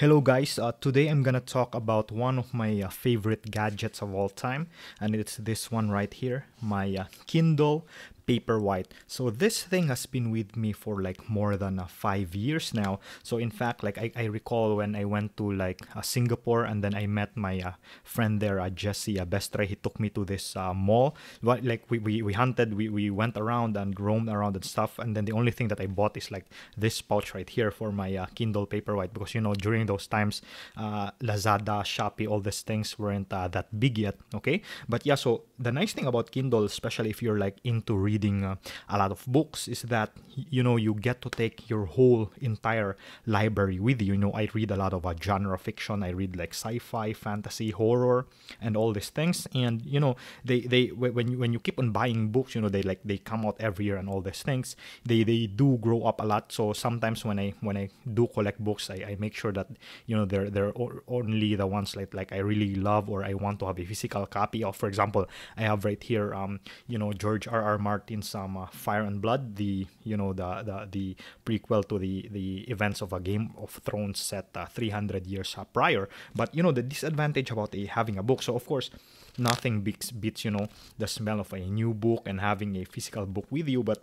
Hello guys, today I'm gonna talk about one of my favorite gadgets of all time, and it's this one right here, my Kindle Paperwhite. So this thing has been with me for like more than 5 years now. So in fact, like I recall when I went to like Singapore, and then I met my friend there, Jesse Bestre. He took me to this mall. Like we hunted, we went around and roamed around and stuff, and then the only thing that I bought is like this pouch right here for my Kindle Paperwhite, because during those times, Lazada, Shopee, all these things weren't that big yet. Okay, but yeah, so the nice thing about Kindle, especially if you're like into reading a lot of books, is that you get to take your whole entire library with you. I read a lot of genre fiction. I read like sci-fi, fantasy, horror, and all these things. And they when you keep on buying books, they come out every year and all these things. They do grow up a lot. So sometimes when I do collect books, I make sure that they're only the ones like I really love or I want to have a physical copy of. For example, I have right here George R.R. Martin's Fire and Blood, the prequel to the events of a Game of Thrones set 300 years prior. But the disadvantage about having a book, so of course nothing beats the smell of a new book and having a physical book with you. But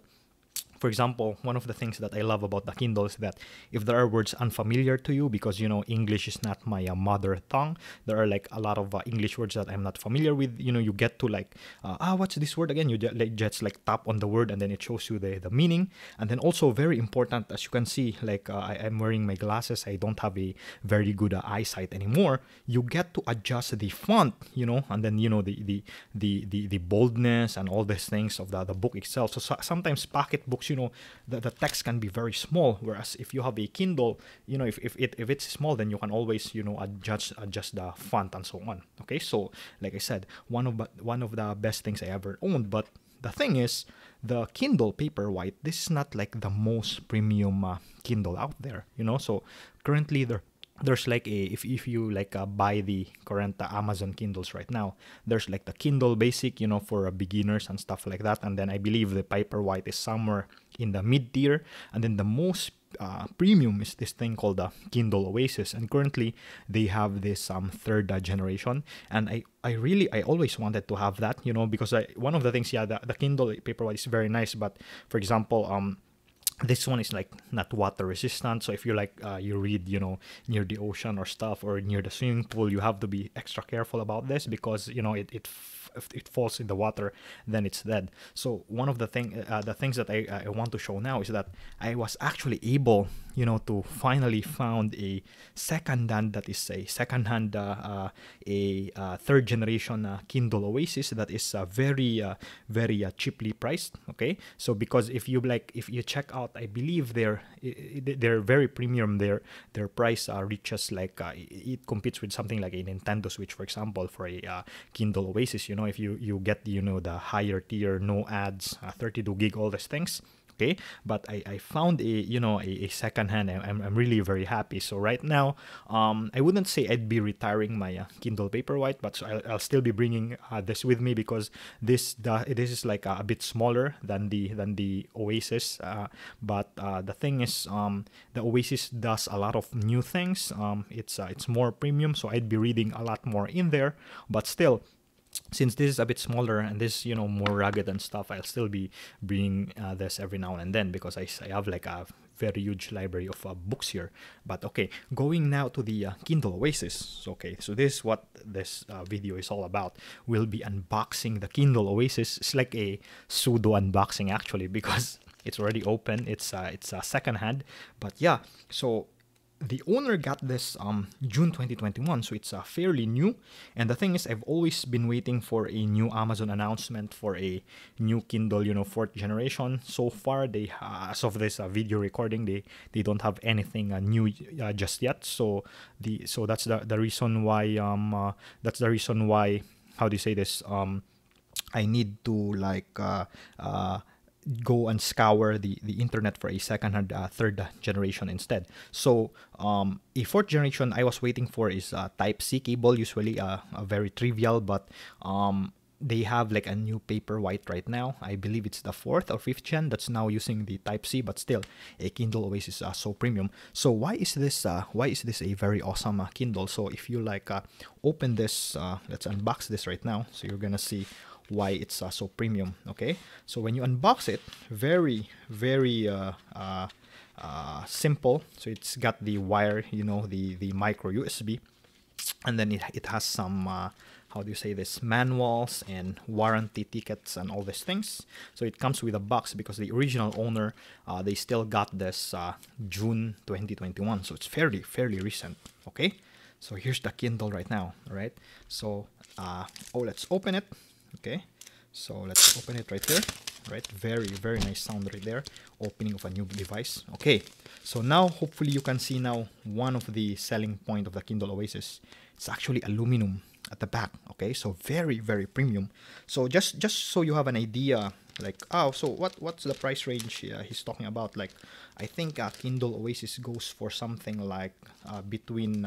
for example, one of the things that I love about the Kindle is that if there are words unfamiliar to you, because English is not my mother tongue, there are like a lot of English words that I'm not familiar with. You get to like, what's this word again? You just like tap on the word and then it shows you the meaning. And then also very important, as you can see, like I'm wearing my glasses. I don't have a very good eyesight anymore. You get to adjust the font, and then the boldness and all these things of the book itself. So sometimes pocket books, the text can be very small, whereas if you have a Kindle, if it's small, then you can always adjust the font and so on. Okay, so like I said, one of the best things I ever owned. But the thing is, the Kindle Paperwhite, this is not like the most premium Kindle out there. So currently there's like if you like buy the current Amazon Kindles right now, there's like the Kindle Basic, for beginners and stuff like that. And then I believe the Paperwhite is somewhere in the mid tier. And then the most premium is this thing called the Kindle Oasis. And currently they have this third generation. And I always wanted to have that, because one of the things, the Kindle Paperwhite is very nice. But for example, this one is like not water resistant, so if you like you read near the ocean or stuff, or near the swimming pool, you have to be extra careful about this, because if it falls in the water, then it's dead. So one of the things that I want to show now is that I was actually able to finally found a second-hand, that is a second-hand third generation Kindle Oasis that is very cheaply priced. Okay, so because if you check out, I believe they're very premium. Their price reaches like it competes with something like a Nintendo Switch, for example, for a Kindle Oasis. If you get the higher tier, no ads, 32 gig, all these things. Okay, but I found a second hand. I'm really very happy. So right now, I wouldn't say I'd be retiring my Kindle Paperwhite, but so I'll still be bringing this with me, because this is like a bit smaller than the Oasis. But the thing is, the Oasis does a lot of new things. It's more premium, so I'd be reading a lot more in there. But still, since this is a bit smaller and this more rugged and stuff, I'll still be bringing this every now and then, because I have like a very huge library of books here. But okay, going now to the Kindle Oasis. Okay, so this is what this video is all about. We'll be unboxing the Kindle Oasis. It's like a pseudo unboxing actually, because it's already open. It's second hand. But yeah, so the owner got this June 2021, so it's fairly new. And the thing is, I've always been waiting for a new Amazon announcement for a new Kindle, fourth generation. So far, they as of this video recording, they don't have anything new just yet. So that's the reason why how do you say this, I need to like go and scour the internet for a second-hand third generation instead. So a fourth generation I was waiting for is Type-C cable, usually a very trivial, but they have like a new Paperwhite right now. I believe it's the 4th or 5th gen that's now using the Type-C, but still a Kindle Oasis so premium. So why is this a very awesome Kindle? So if you like open this, let's unbox this right now. So you're gonna see why it's so premium. Okay, so when you unbox it, very simple. So it's got the wire, you know, the micro USB, and then it has some how do you say this, manuals and warranty tickets and all these things. So it comes with a box because the original owner, they still got this June 2021, so it's fairly recent. Okay, so here's the Kindle right now. All right, so let's open it. Okay, so let's open it right here. Right, very nice sound right there, opening of a new device. Okay, so now hopefully you can see now one of the selling point of the Kindle Oasis. It's actually aluminum at the back. Okay, so very premium. So just so you have an idea, like, so what's the price range he's talking about? Like, I think Kindle Oasis goes for something like between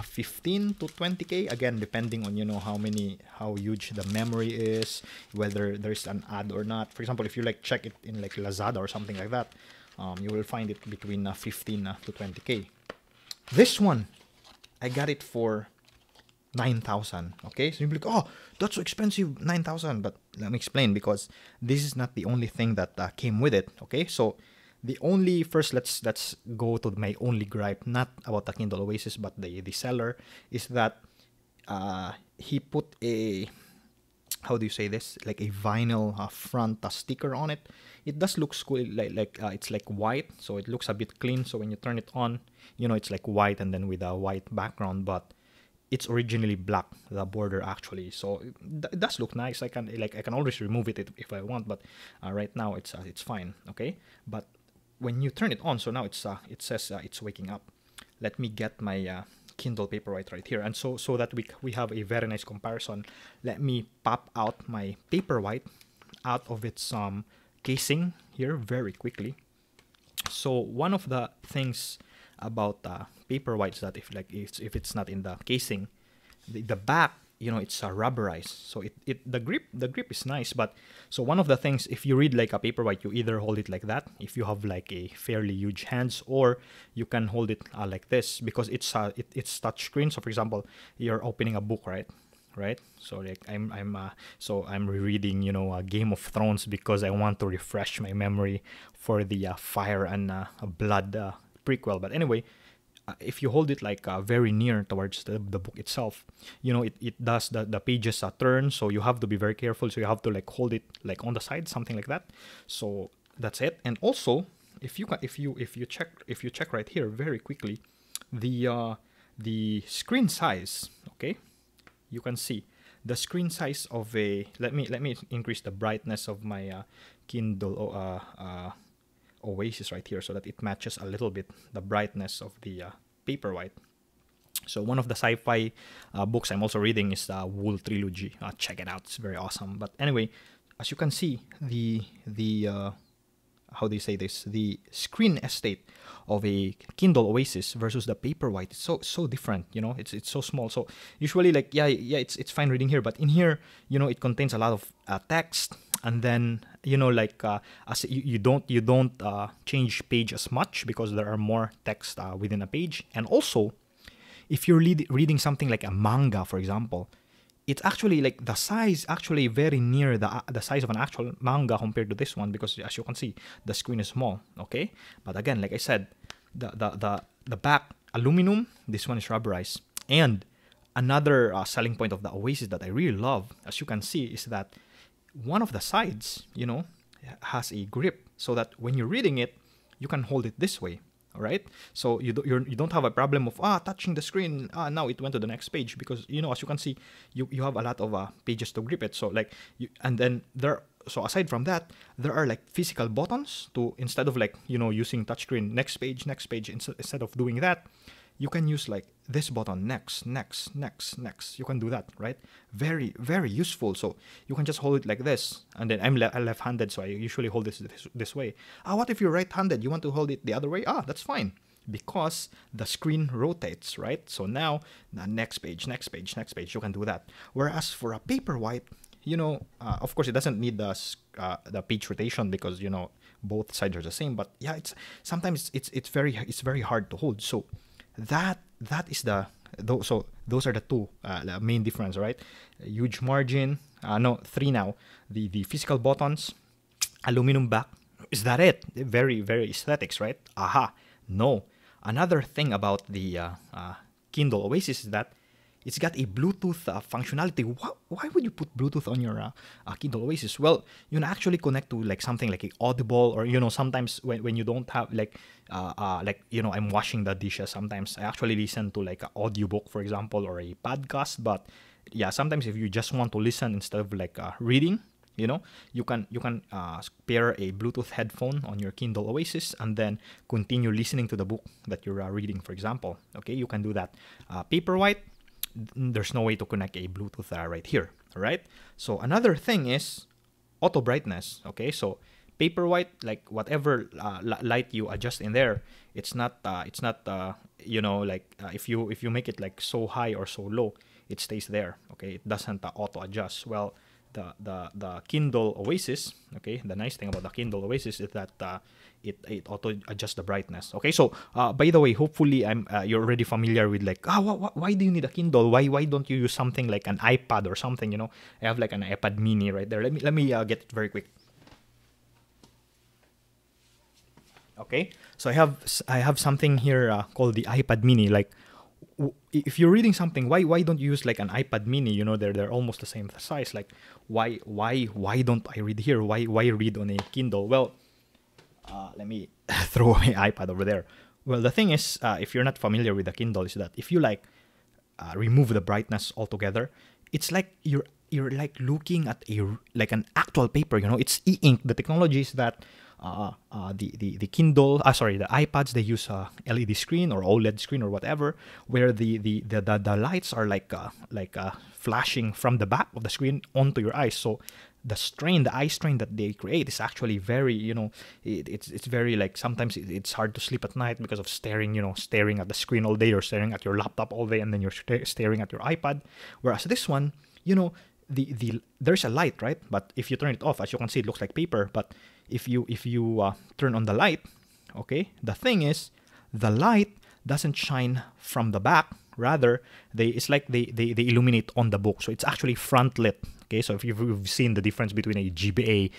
15 to 20k, again depending on, you know, how huge the memory is, whether there's an ad or not. For example, if you like check it in like Lazada or something like that, you will find it between 15 to 20k. This one I got it for 9,000. Okay, so you'll be like, oh, that's so expensive, 9,000. But let me explain, because this is not the only thing that came with it. Okay, so the only, first let's go to my only gripe, not about the Kindle Oasis, but the seller, is that he put a, how do you say this, like a vinyl front sticker on it. It does look cool, like it's like white, so it looks a bit clean. So when you turn it on, you know, it's like white and then with a white background, but it's originally black, the border actually. So it does look nice. I can always remove it if I want, but right now it's fine. Okay, but when you turn it on, so now it says it's waking up. Let me get my Kindle Paperwhite right here, and so that we have a very nice comparison. Let me pop out my Paperwhite out of its casing here very quickly. So one of the things about Paperwhite is that if it's not in the casing, the back, you know, it's rubberized, so the grip is nice. But so one of the things, if you read like a Paperwhite, you either hold it like that if you have like a fairly huge hands, or you can hold it like this, because it's touch screen. So for example, you're opening a book, right? So like I'm rereading, you know, Game of Thrones, because I want to refresh my memory for the Fire and Blood prequel. But anyway, if you hold it like very near towards the book itself, you know, it does the pages turn, so you have to be very careful. So you have to like hold it like on the side, something like that. So that's it. And also, if you check right here very quickly, the screen size, okay, you can see the screen size of a, let me increase the brightness of my Kindle Oasis right here, so that it matches a little bit the brightness of the Paperwhite. So one of the sci-fi books I'm also reading is the Wool trilogy. Check it out; it's very awesome. But anyway, as you can see, the how do you say this? The screen estate of a Kindle Oasis versus the Paperwhite is so different. You know, it's so small. So usually, like it's fine reading here, but in here, you know, it contains a lot of text, and then, you know, like as you don't change page as much, because there are more text within a page. And also, if you're reading something like a manga, for example, it's actually like the size actually very near the size of an actual manga compared to this one, because as you can see, the screen is small. Okay, but again, like I said, the back aluminum, this one is rubberized. And another selling point of the Oasis that I really love, as you can see, is that one of the sides, you know, has a grip, so that when you're reading it, you can hold it this way. All right, so you don't have a problem of touching the screen. Now it went to the next page, because, you know, as you can see, you have a lot of pages to grip it. So like and then so aside from that, there are like physical buttons to, instead of like, you know, using touchscreen, next page, instead of doing that, you can use like this button, next. You can do that, right? Very useful. So you can just hold it like this, and then I'm left-handed, so I usually hold this way. What if you're right-handed? You want to hold it the other way? That's fine, because the screen rotates, right? So now the next page, you can do that. Whereas for a Paperwhite, of course, it doesn't need the page rotation because both sides are the same. But yeah, it's sometimes it's very hard to hold. So that is so those are the two the main difference, right? A huge margin. No, three now. The physical buttons, aluminum back. Is that it? Very aesthetics, right? Aha. No. Another thing about the Kindle Oasis is that it's got a Bluetooth functionality. Why would you put Bluetooth on your Kindle Oasis? Well, actually connect to like something like a Audible, or sometimes when you don't have I'm washing the dishes. Sometimes I actually listen to like an audiobook, for example, or a podcast. But yeah, sometimes if you just want to listen instead of like reading, you can pair a Bluetooth headphone on your Kindle Oasis and then continue listening to the book that you're reading, for example. Okay, you can do that. Paperwhite, there's no way to connect a Bluetooth right here, right? So another thing is auto brightness. Okay, so Paperwhite, like whatever light you adjust in there, it's not if you make it like so high or so low, it stays there. Okay, it doesn't auto adjust. Well, the Kindle Oasis, okay, the nice thing about the Kindle Oasis is that it auto adjusts the brightness. Okay, so by the way, hopefully you're already familiar with like why do you need a Kindle? Why don't you use something like an iPad or something? I have like an iPad Mini right there. Let me get it very quick. Okay, so I have something here called the iPad Mini. Like, if you're reading something, why don't you use like an iPad Mini? They're almost the same size. Like, why don't I read here? Why read on a Kindle? Well, let me throw my iPad over there. Well, the thing is, if you're not familiar with the Kindle, is that if you like remove the brightness altogether, it's like you're like looking at an actual paper. It's e-ink. The technology is that the Kindle, the iPads, they use a LED screen or OLED screen or whatever, where the lights are like flashing from the back of the screen onto your eyes. So the eye strain that they create is actually very, it's very like sometimes it's hard to sleep at night because of staring at the screen all day, or staring at your laptop all day, and then you're staring at your iPad. Whereas this one, there's a light, right? But if you turn it off, as you can see, it looks like paper. But if you turn on the light, okay, the thing is, the light doesn't shine from the back. Rather, it's like they illuminate on the book. So it's actually front lit. Okay, so if you've seen the difference between a GBA,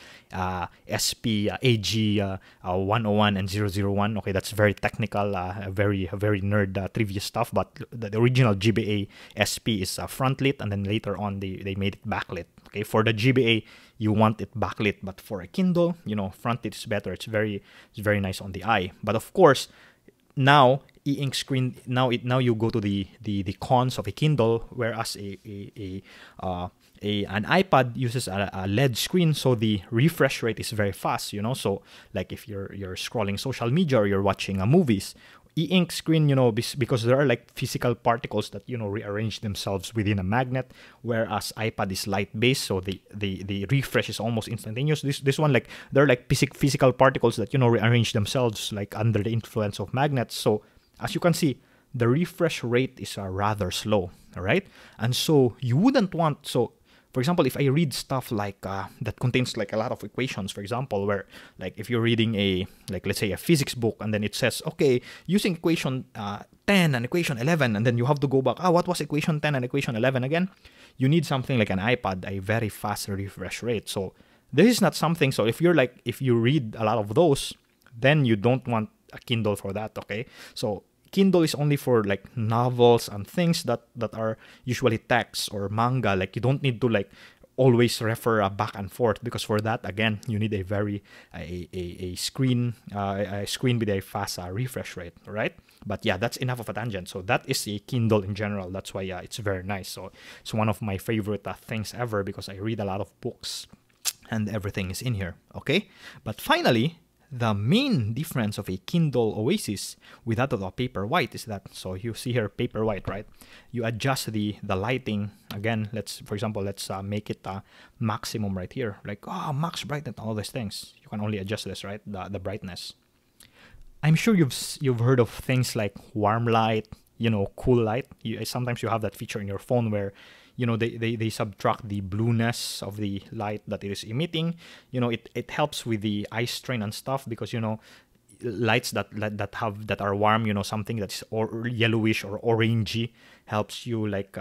SP, AG 101 and 001, okay, that's very technical, very nerd trivia stuff. But the original GBA SP is front lit, and then later on they made it backlit. Okay, for the GBA you want it backlit, but for a Kindle, front lit is better. It's very nice on the eye. But of course, now e-ink screen, now you go to the cons of a Kindle, whereas an iPad uses a LED screen, so the refresh rate is very fast. So like if you're scrolling social media or you're watching movies, e-ink screen, because there are like physical particles that rearrange themselves within a magnet, whereas iPad is light based, so the refresh is almost instantaneous. This one, like, there are like physical particles that rearrange themselves like under the influence of magnets. So as you can see, the refresh rate is rather slow. All right, and so you wouldn't want for example, if I read stuff like that contains like a lot of equations, for example, where like if you're reading let's say a physics book, and then it says, okay, using equation 10 and equation 11, and then you have to go back, what was equation 10 and equation 11 again? You need something like an iPad, a very fast refresh rate. So this is not something, so if you read a lot of those, then you don't want a Kindle for that, okay? So Kindle is only for like novels and things that are usually text or manga. Like, you don't need to like always refer back and forth, because for that, again, you need a screen with a fast refresh rate, right? But yeah, that's enough of a tangent. So that is a Kindle in general. That's why it's very nice. So it's one of my favorite things ever, because I read a lot of books and everything is in here. Okay, but finally, the main difference of a Kindle Oasis with that of a Paperwhite is that, so you see here Paperwhite, right? You adjust the lighting. Again, let's make it maximum right here, like max brightness, all these things. You can only adjust this, right? The brightness. I'm sure you've heard of things like warm light, cool light. Sometimes you have that feature in your phone where they subtract the blueness of the light that it is emitting. It helps with the eye strain and stuff, because lights that are warm, something that's yellowish or orangey helps you like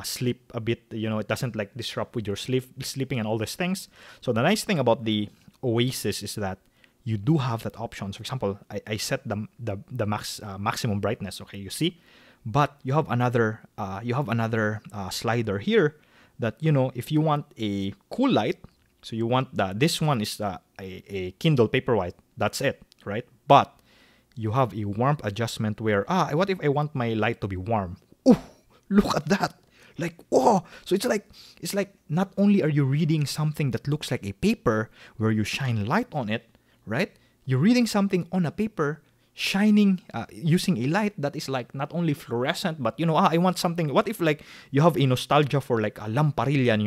sleep a bit. It doesn't like disrupt with your sleeping and all these things. So the nice thing about the Oasis is that you do have that option. For example, I set the maximum brightness. Okay, you see, but you have another slider here that if you want a cool light, so you want this one is a Kindle Paperwhite. That's it, right? But you have a warmth adjustment where what if I want my light to be warm? Oh, look at that! Like, whoa! So it's like not only are you reading something that looks like a paper where you shine light on it, right? You're reading something on a paper, shining using a light that is like not only fluorescent, but I want something. What if like you have a nostalgia for like a lamparilla?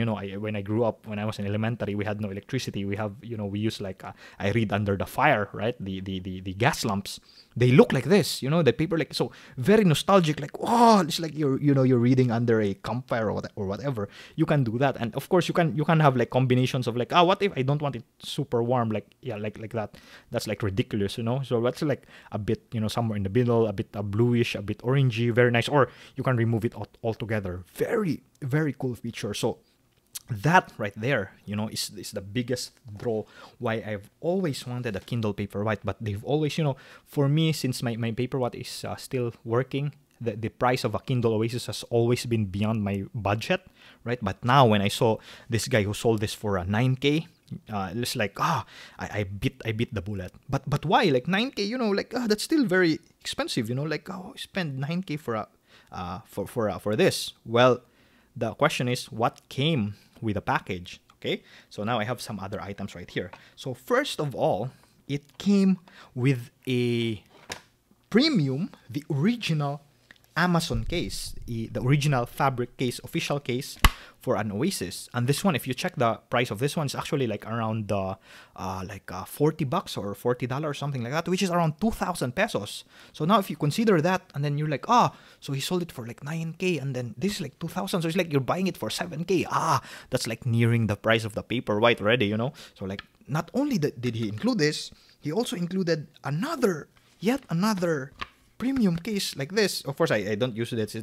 When I grew up, when I was in elementary, we had no electricity. We have we use like I read under the fire, right? The gas lamps. They look like this, the paper, like, so very nostalgic, like, oh, it's like you're reading under a campfire or whatever. You can do that. And of course you can have like combinations of like, what if I don't want it super warm, like, yeah, like that. That's like ridiculous, so that's like a bit, somewhere in the middle, a bit bluish, a bit orangey, very nice. Or you can remove it altogether. Very, very cool feature. So that right there, is the biggest draw why I've always wanted a Kindle Paperwhite. But they've always, for me, since my Paperwhite is still working, the price of a Kindle Oasis has always been beyond my budget, right? But now when I saw this guy who sold this for a 9K, it's like, I bit the bullet. But why? Like 9K, that's still very expensive, like, spend 9K for this. Well, the question is, what came with a package? Okay, so now I have some other items right here. So first of all, it came with a premium, the original Amazon case, the original fabric case, official case for an Oasis. And this one, if you check the price of this one, it's actually like around $40 or $40, something like that, which is around 2,000 pesos. So now if you consider that, and then you're like, so he sold it for like 9K, and then this is like 2,000. So it's like you're buying it for 7K. That's like nearing the price of the Paperwhite already, So like, not only did he include this, he also included yet another premium case like this. Of course, I don't use it. It's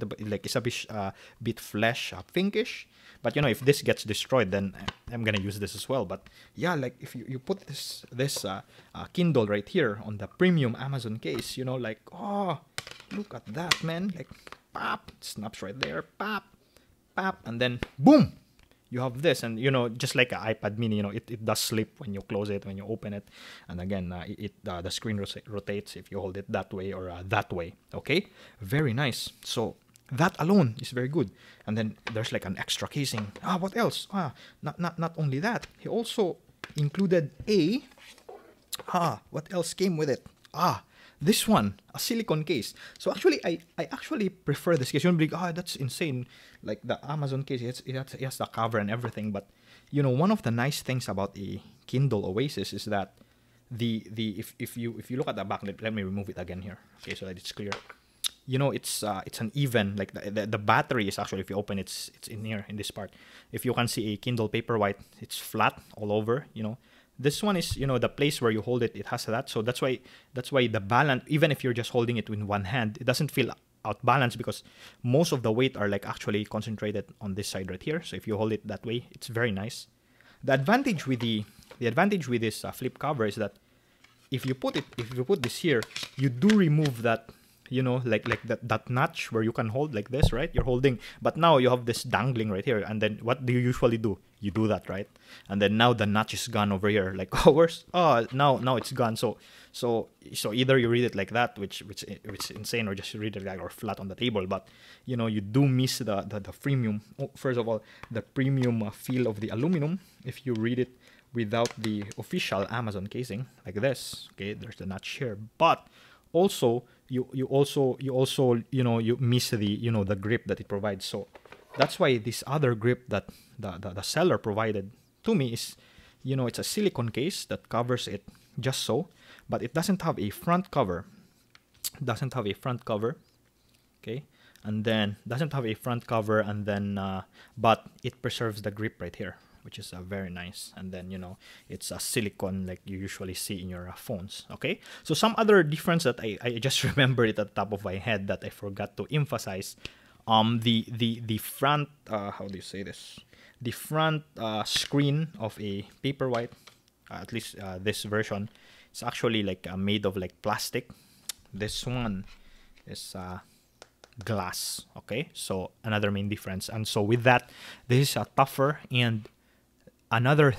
a bit flesh, pinkish. But if this gets destroyed, then I'm gonna use this as well. But yeah, like if you put this Kindle right here on the premium Amazon case, like, look at that, man! Like, pop, snaps right there, pop, pop, and then boom. You have this, and just like an iPad mini, it does slip when you close it, when you open it, and again, the screen rotates if you hold it that way or that way. Okay, very nice. So that alone is very good. And then there's like an extra casing. What else? Not only that, he also included what else came with it? This one, a silicone case. So actually, I actually prefer this case. You'll be like, that's insane. Like the Amazon case, it has the cover and everything. But one of the nice things about a Kindle Oasis is that if you look at the back, let me remove it again here, okay, so that it's clear. It's an even, like the battery is actually, if you open it's in here in this part. If you can see a Kindle Paperwhite, it's flat all over. This one is, the place where you hold it, it has that. So that's why the balance, even if you're just holding it in one hand, it doesn't feel out balanced, because most of the weight are like actually concentrated on this side right here. So if you hold it that way, it's very nice. The advantage with this flip cover is that if you put this here, you do remove that, like that notch where you can hold like this, right? You're holding, but now you have this dangling right here. And then what do you usually do? You do that, right? And then now the notch is gone over here. Like, now it's gone. So either you read it like that, which is insane, or just read it like or flat on the table. But you do miss the premium. First of all, the premium feel of the aluminum if you read it without the official Amazon casing like this. Okay, there's the notch here, but also you miss the grip that it provides. So that's why this other grip that the seller provided to me is, it's a silicone case that covers it just so, but it doesn't have a front cover. Okay, and then doesn't have a front cover, and then but it preserves the grip right here, which is very nice. And then, you know, it's a silicone like you usually see in your phones. Okay, so some other difference that I just remembered it at the top of my head that I forgot to emphasize. The front how do you say this? The front screen of a Paperwhite, at least this version, is actually like made of like plastic. This one is glass. Okay, so another main difference. And so with that, this is tougher. And another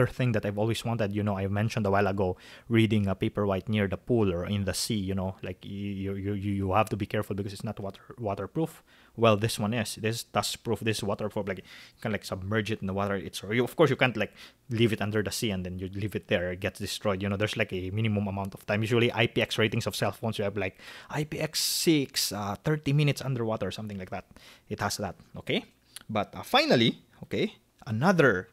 thing that I've always wanted, you know, I mentioned a while ago, reading a Paperwhite near the pool or in the sea, you know, like you have to be careful because it's not waterproof. Well, this one is. This is dustproof. This is waterproof. Like you can like submerge it in the water. Of course you can't like leave it under the sea and then you leave it there. It gets destroyed. You know, there's like a minimum amount of time. Usually IPX ratings of cell phones, you have like IPX6, 30 minutes underwater or something like that. It has that. Okay, but finally, okay, another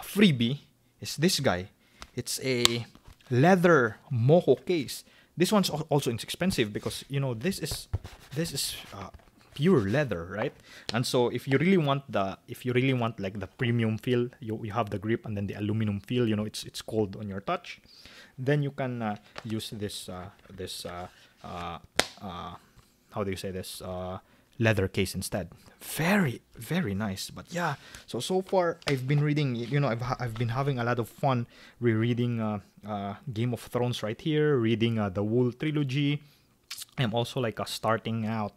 freebie is this guy. It's a leather Moho case. This one's also inexpensive because, you know, this is pure leather, right? And so if you really want like the premium feel, you have the grip and then the aluminum feel, you know, it's cold on your touch, then you can use this how do you say this, leather case instead. Very, very nice. But yeah, so far I've been reading, you know, I've been having a lot of fun rereading Game of Thrones right here, reading the Wool trilogy. I'm also like starting out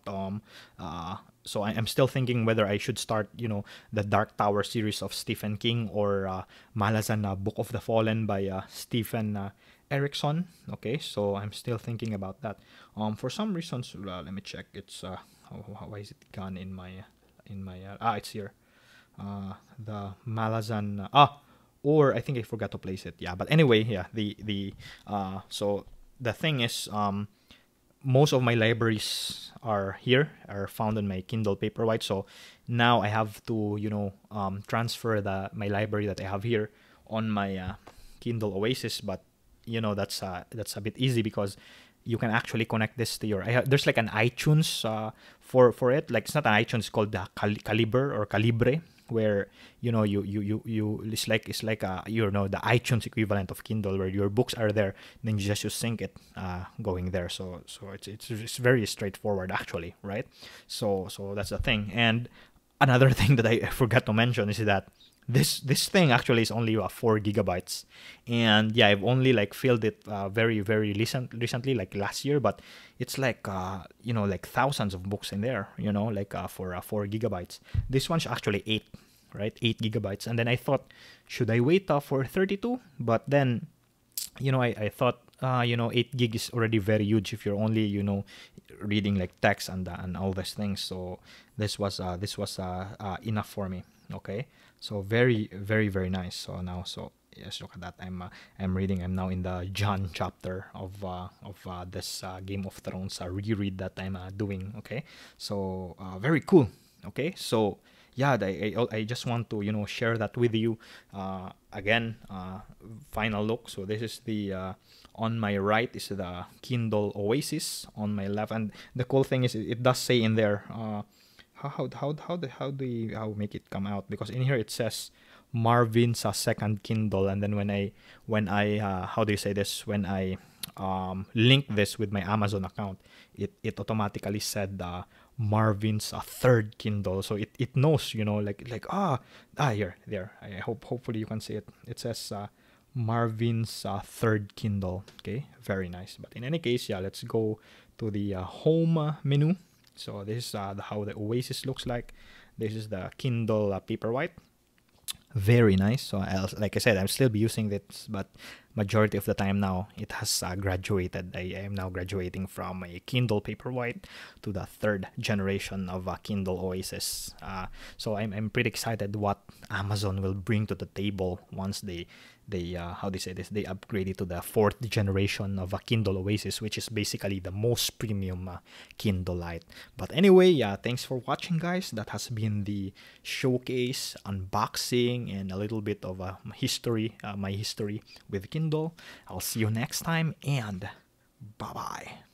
so I'm still thinking whether I should start, you know, the Dark Tower series of Stephen King or Malazan Book of the Fallen by Stephen Erickson. Okay, so I'm still thinking about that. For some reasons, let me check. It's why is it gone in my it's here. The Malazan or I think I forgot to place it. Yeah, but anyway, yeah, so the thing is, most of my libraries are found in my Kindle Paperwhite. So now I have to, you know, transfer my library that I have here on my Kindle Oasis. But you know, that's a bit easy because you can actually connect this to your. There's like an iTunes for it. Like it's not an iTunes, it's called the Calibre or Calibre, where you know you it's like you know, the iTunes equivalent of Kindle, where your books are there, then you just sync it going there. So it's very straightforward actually, right? So that's the thing. And another thing that I forgot to mention is that this thing actually is only 4 gigabytes, and yeah, I've only like filled it very recently, like last year, but it's like you know, like thousands of books in there, you know, like for 4 gigabytes. This one's actually 8, right? 8 gigabytes. And then I thought, should I wait for 32? But then, you know, I thought you know, 8 gig is already very huge if you're only, you know, reading like text and all these things. So this was enough for me. Okay, so very nice. So now, so yes, look at that. I'm reading. I'm now in the John chapter of this Game of Thrones reread that I'm doing. Okay, so very cool. Okay, so yeah, I just want to, you know, share that with you. Again, final look. So this is the on my right is the Kindle Oasis. On my left, and the cool thing is it does say in there. How do you make it come out? Because in here it says Marvin's second Kindle, and then when I how do you say this? When I link this with my Amazon account, it automatically said Marvin's third Kindle. So it knows, you know, like here there. I hopefully you can see it. It says Marvin's third Kindle. Okay, very nice. But in any case, yeah, let's go to the home menu. So this is how the Oasis looks like. This is the Kindle Paperwhite. Very nice. So like I said, I'll still be using this, but majority of the time now it has graduated. I am now graduating from a Kindle Paperwhite to the 3rd generation of Kindle Oasis. So I'm pretty excited what Amazon will bring to the table once they how they say this, they upgrade it to the 4th generation of a Kindle Oasis, which is basically the most premium Kindle Lite. But anyway, yeah, thanks for watching, guys. That has been the showcase, unboxing, and a little bit of history, my history with Kindle. I'll see you next time, and bye-bye.